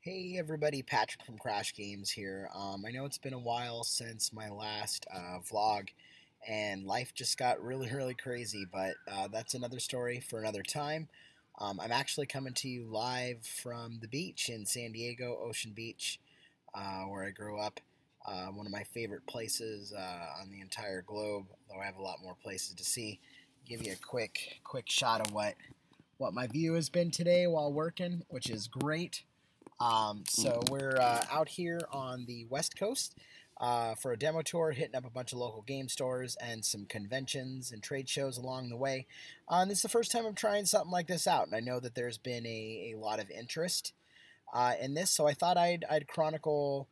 Hey everybody, Patrick from Crash Games here. I know it's been a while since my last vlog, and life just got really crazy, but that's another story for another time. I'm actually coming to you live from the beach in San Diego, Ocean Beach, where I grew up. One of my favorite places on the entire globe, though I have a lot more places to see. Give you a quick shot of what my view has been today while working, which is great. So we're out here on the West Coast for a demo tour, hitting up a bunch of local game stores and some conventions and trade shows along the way. And this is the first time I'm trying something like this out, and I know that there's been a lot of interest in this, so I thought I'd chronicle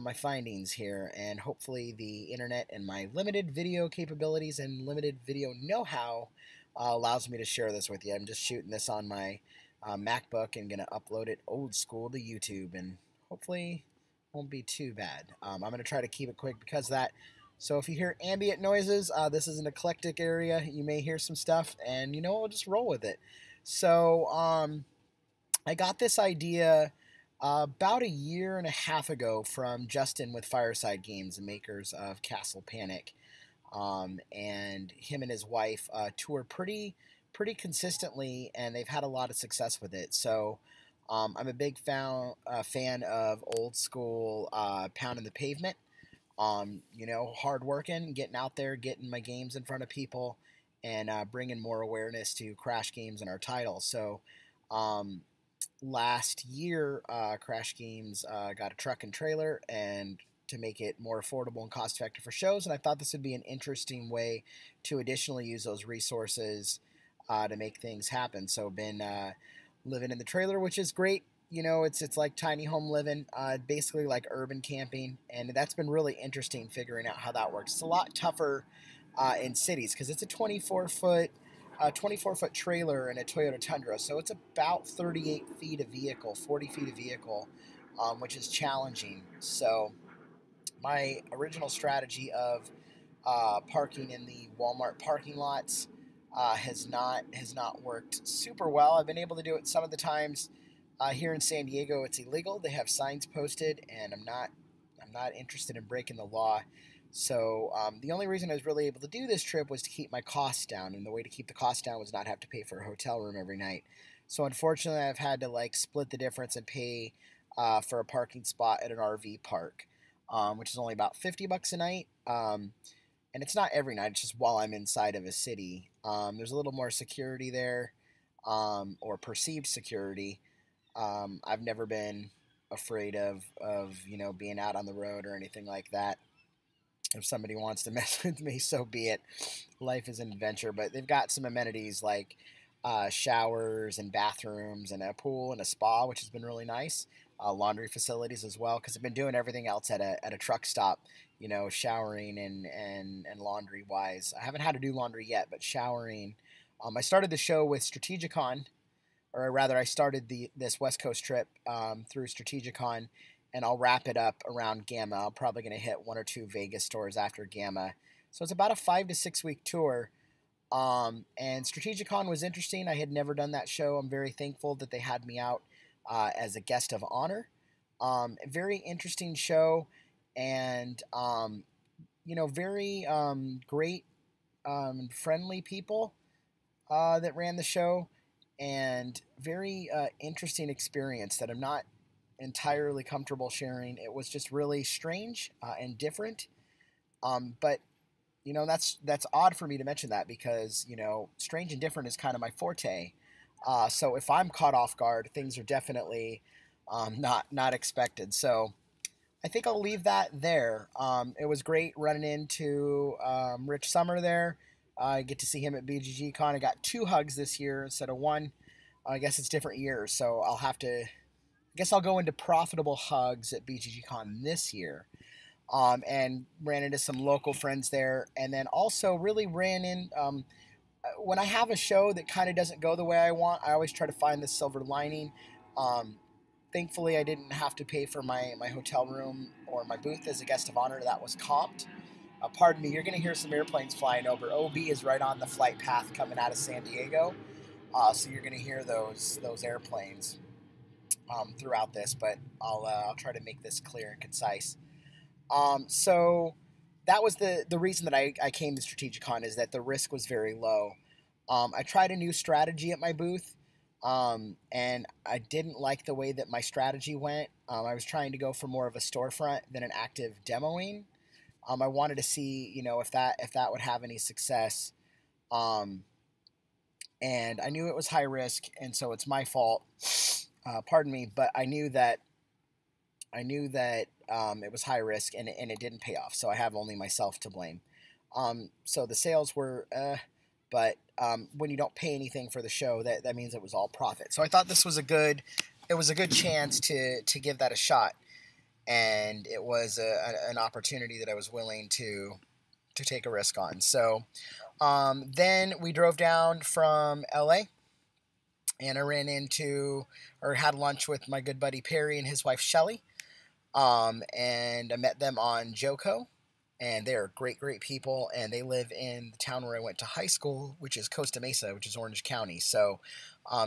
my findings here, and hopefully the internet and my limited video capabilities and limited video know-how allows me to share this with you. I'm just shooting this on my MacBook and gonna upload it old school to YouTube, and hopefully won't be too bad. I'm gonna try to keep it quick because of that. So if you hear ambient noises, this is an eclectic area. You may hear some stuff, and we'll just roll with it. So I got this idea about a year and a half ago from Justin with Fireside Games, the makers of Castle Panic, and him and his wife tour pretty consistently, and they've had a lot of success with it. So I'm a big fan of old school pounding the pavement. Hard working, getting out there, getting my games in front of people, and bringing more awareness to Crash Games and our titles. So last year, Crash Games got a truck and trailer, and to make it more affordable and cost effective for shows, and I thought this would be an interesting way to additionally use those resources to make things happen. So been living in the trailer, which is great. It's like tiny home living, basically like urban camping, and that's been really interesting figuring out how that works. It's a lot tougher in cities because it's a 24-foot trailer in a Toyota Tundra, so it's about 38 feet of vehicle, 40 feet of vehicle, which is challenging. So my original strategy of parking in the Walmart parking lots has not worked super well. I've been able to do it some of the times. Here in San Diego, it's illegal. They have signs posted, and I'm not interested in breaking the law. So the only reason I was really able to do this trip was to keep my costs down, and the way to keep the costs down was not have to pay for a hotel room every night. So unfortunately, I've had to split the difference and pay for a parking spot at an RV park, which is only about $50 a night. And it's not every night; it's just while I'm inside of a city. There's a little more security there, or perceived security. I've never been afraid of being out on the road or anything like that. If somebody wants to mess with me, so be it. Life is an adventure, but they've got some amenities like showers and bathrooms and a pool and a spa, which has been really nice. Laundry facilities as well, because I've been doing everything else at a truck stop, showering and laundry wise. I haven't had to do laundry yet, but showering. I started the show with Strategicon, or rather, I started this West Coast trip through Strategicon, and I'll wrap it up around Gamma. I'm probably going to hit one or two Vegas stores after Gamma. So it's about a 5 to 6 week tour. And Strategicon was interesting. I had never done that show. I'm very thankful that they had me out as a guest of honor. A very interesting show, and very great, friendly people that ran the show, and very interesting experience that I'm not entirely comfortable sharing. It was just really strange and different. But that's odd for me to mention that because strange and different is kind of my forte. So if I'm caught off guard, things are definitely not expected. So I think I'll leave that there. It was great running into Rich Summer there. I get to see him at BGG Con. I got 2 hugs this year instead of 1. I guess it's different years, so I guess I'll go into profitable hugs at BGG Con this year. And ran into some local friends there, and then also really ran in. When I have a show that kind of doesn't go the way I want, I always try to find the silver lining. Thankfully, I didn't have to pay for my hotel room or my booth as a guest of honor. That was comped. Pardon me, you're going to hear some airplanes flying over. OB is right on the flight path coming out of San Diego, so you're going to hear those airplanes. throughout this, but I'll try to make this clear and concise. So that was the reason that I came to Strategicon, is that the risk was very low. I tried a new strategy at my booth, and I didn't like the way that my strategy went. I was trying to go for more of a storefront than an active demoing. I wanted to see, if that would have any success. And I knew it was high risk, and so it's my fault. Pardon me, but I knew that it was high risk, and it didn't pay off. So I have only myself to blame. So the sales were, but when you don't pay anything for the show, that means it was all profit. So I thought this was a good chance to give that a shot, and it was an opportunity that I was willing to take a risk on. So then we drove down from LA, and I ran into, or had lunch with, my good buddy Perry and his wife Shelly. And I met them on Joco, and they're great people, and they live in the town where I went to high school, which is Costa Mesa, which is Orange County. So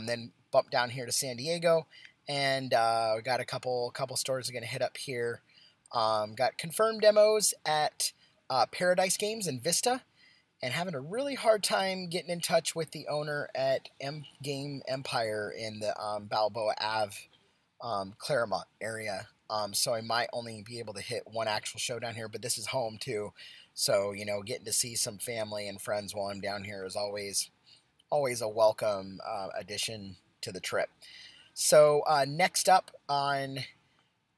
then bumped down here to San Diego, and we got a couple stores we're going to hit up here. Got confirmed demos at Paradise Games in Vista, and having a really hard time getting in touch with the owner at Game Empire in the Balboa Ave, Claremont area. So I might only be able to hit one actual show down here, but this is home too. So, getting to see some family and friends while I'm down here is always a welcome addition to the trip. So next up on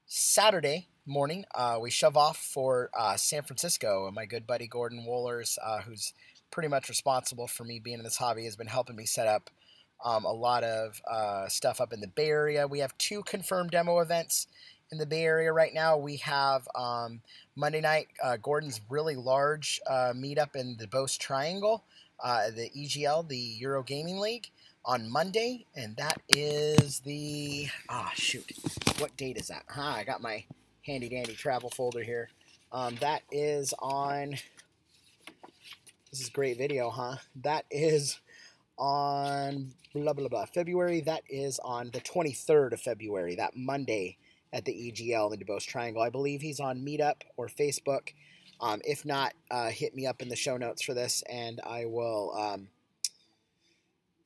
Saturday morning, we shove off for San Francisco. My good buddy Gordon Wohlers, who's pretty much responsible for me being in this hobby, has been helping me set up a lot of stuff up in the Bay Area. We have 2 confirmed demo events in the Bay Area right now. We have Monday night, Gordon's really large meetup in the Beauce Triangle, the EGL, the Euro Gaming League, on Monday, and that is the, what date is that? I got my handy dandy travel folder here. That is on, this is a great video, that is on blah blah blah February. That is on the 23rd of February, that Monday, at the EGL in the Beauce Triangle. I believe he's on Meetup or Facebook. If not, hit me up in the show notes for this, and I will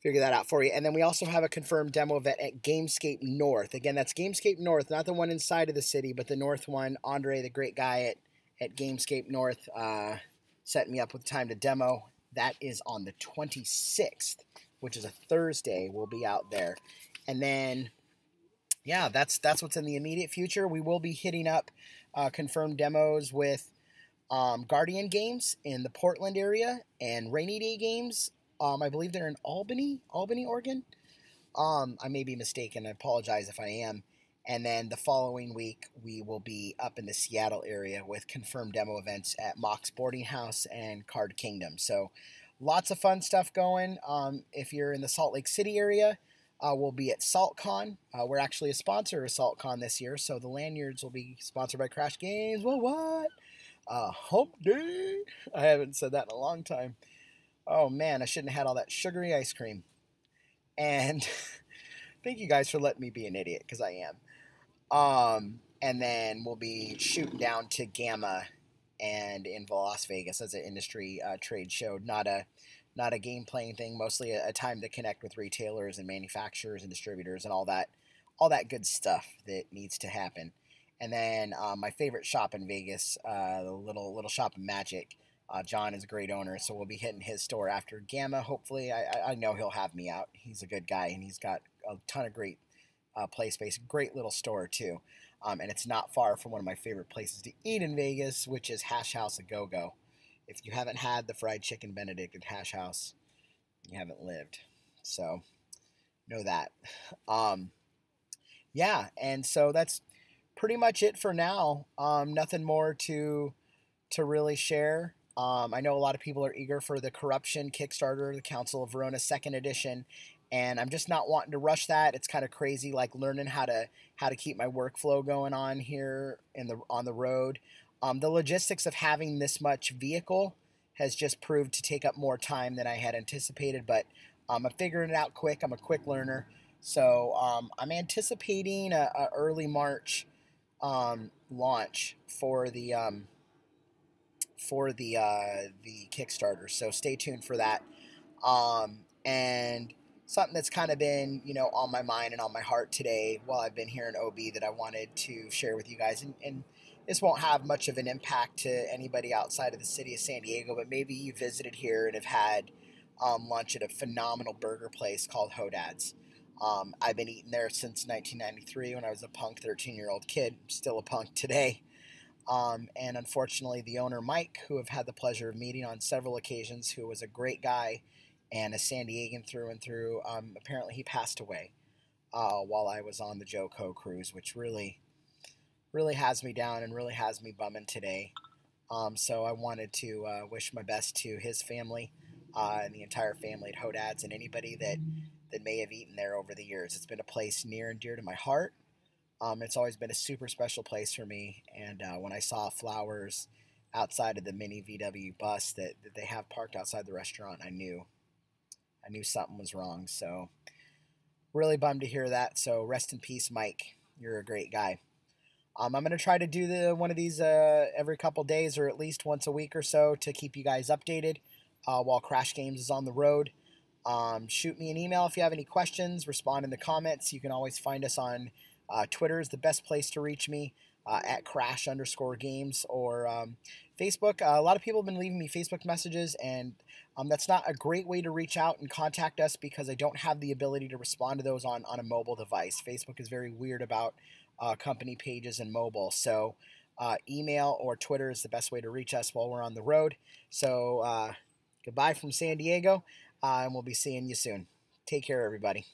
figure that out for you. And then we also have a confirmed demo event at Gamescape North. Again, that's Gamescape North, not the one inside of the city, but the north one. Andre, the great guy at Gamescape North, set me up with time to demo. That is on the 26th, which is a Thursday. We'll be out there. And then, yeah, that's what's in the immediate future. We will be hitting up confirmed demos with Guardian Games in the Portland area, and Rainy Day Games. I believe they're in Albany, Oregon. I may be mistaken. I apologize if I am. And then the following week, we will be up in the Seattle area with confirmed demo events at Mox Boarding House and Card Kingdom. So lots of fun stuff going. If you're in the Salt Lake City area, we'll be at SaltCon. We're actually a sponsor of SaltCon this year, so the lanyards will be sponsored by Crash Games. Well, what? Hump Day. I haven't said that in a long time. Oh, man, I shouldn't have had all that sugary ice cream. And thank you guys for letting me be an idiot, because I am. And then we'll be shooting down to Gamma and in Las Vegas as an industry trade show. Not a game playing thing, mostly a time to connect with retailers and manufacturers and distributors and all that good stuff that needs to happen. And then my favorite shop in Vegas, the little shop of Magic. John is a great owner, so we'll be hitting his store after Gamma. Hopefully, I know he'll have me out. He's a good guy, and he's got a ton of great play space. Great little store, too. And it's not far from one of my favorite places to eat in Vegas, which is Hash House A Go-Go. If you haven't had the fried chicken Benedict at Hash House, you haven't lived. So, know that. Yeah, and so that's pretty much it for now. Nothing more to really share. I know a lot of people are eager for the Corruption Kickstarter, the Council of Verona 2nd edition, and I'm just not wanting to rush that. It's kind of crazy, like learning how to keep my workflow going on here on the road. The logistics of having this much vehicle has just proved to take up more time than I had anticipated, but I'm figuring it out quick. I'm a quick learner. So I'm anticipating a early March launch for the Kickstarter. So stay tuned for that. And something that's kind of been, on my mind and on my heart today while I've been here in OB that I wanted to share with you guys. And this won't have much of an impact to anybody outside of the city of San Diego, but maybe you visited here and have had lunch at a phenomenal burger place called Hodad's. I've been eating there since 1993 when I was a punk 13-year-old kid. I'm still a punk today. And unfortunately, the owner, Mike, who I've had the pleasure of meeting on several occasions, who was a great guy and a San Diegan through and through, apparently he passed away while I was on the Joe Co cruise, which really has me down and really has me bumming today. So I wanted to wish my best to his family and the entire family at Hodad's and anybody that may have eaten there over the years. It's been a place near and dear to my heart. It's always been a super special place for me. And when I saw flowers outside of the mini VW bus that they have parked outside the restaurant, I knew something was wrong. So really bummed to hear that. So rest in peace, Mike. You're a great guy. I'm going to try to do one of these every couple days or at least once a week or so to keep you guys updated while Crash Games is on the road. Shoot me an email if you have any questions. Respond in the comments. You can always find us on Twitter is the best place to reach me at Crash_Games or Facebook. A lot of people have been leaving me Facebook messages, and that's not a great way to reach out and contact us because I don't have the ability to respond to those on a mobile device. Facebook is very weird about company pages and mobile. So email or Twitter is the best way to reach us while we're on the road. So goodbye from San Diego, and we'll be seeing you soon. Take care, everybody.